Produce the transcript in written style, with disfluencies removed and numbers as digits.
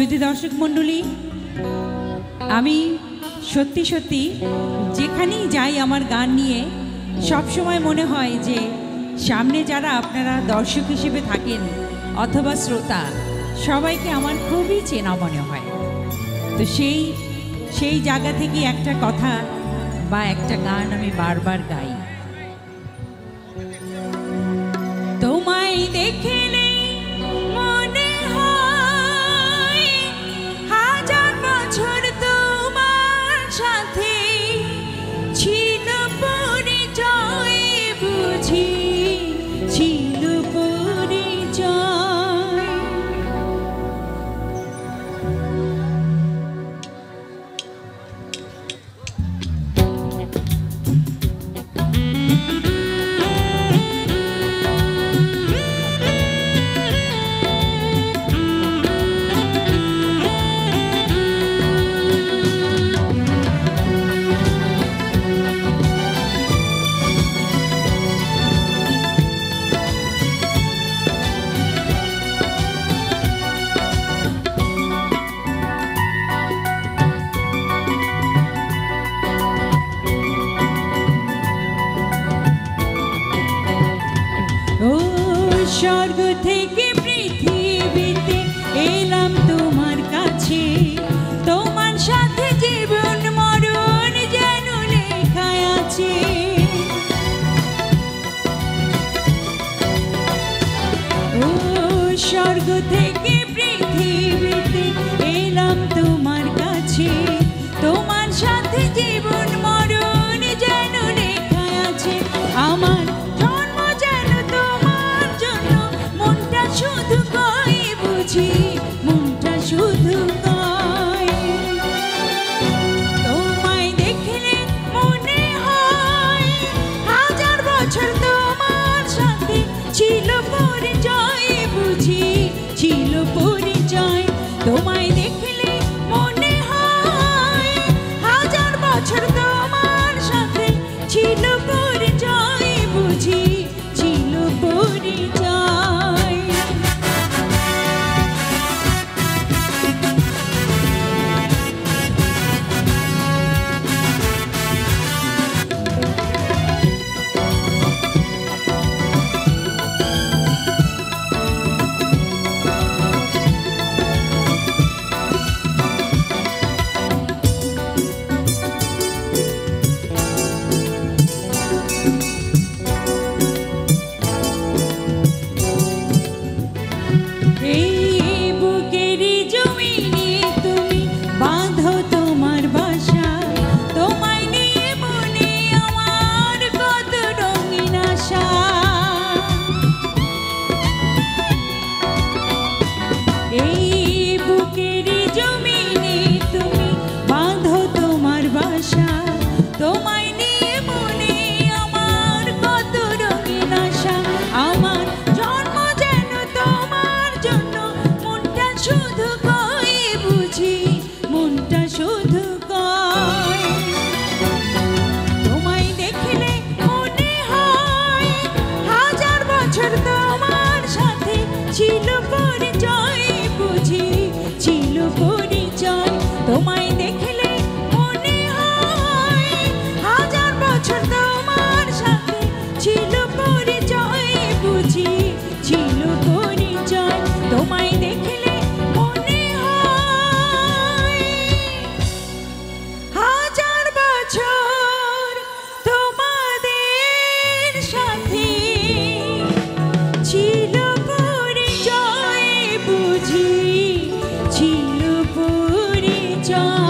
সুধী দর্শক মণ্ডলী, আমি সত্যি সত্যি যেখানেই যাই আমার গান নিয়ে সব সময় মনে হয় যে সামনে যারা আপনারা দর্শক হিসেবে থাকেন অথবা শ্রোতা, সবাইকে আমার খুবই চেনা মনে হয়। তো সেই জায়গা থেকে একটা কথা বা একটা গান আমি বারবার গাই। তোমায় দেখে মনে হয় হাজার বছর তোমার সাথে ছিল পরিচয়, বুঝি ছিল পরিচয়। স্বর্গ থেকে পৃথিবীতে এলাম তোমার কাছে, তোমার সাথে জীবন মরণ যেন লেখা আছে। ও স্বর্গ থেকে পৃথিবীতে এলাম তোমার কাছে, তোমার সাথে জীবন মরণ যেন লেখা আছে। আমার শুধু কই, বুঝি মনটা শুধু কই। তোমায় দেখলে মনে হয় হাজার বছর তোমার সাথে ছিল পরিচয়, বুঝি ছিল পরিচয়। তোমায় দেখলে মনে হয় হাজার বছর তোমার সাথে ছিল পরিচয়, বুঝি ছিল পরিচয়। ছিল পরিচয়, বুঝি ছিল পরিচয়। তোমায় দেখলে মনে হয় হাজার বছর তোমার সাথে ছিল পরিচয়, বুঝি ছিল পরিচয়। তোমায় দেখলে মনে হয় হাজার বছর তোমাদের সাথে ছিল পরিচয়, বুঝি ছিল পরিচয়।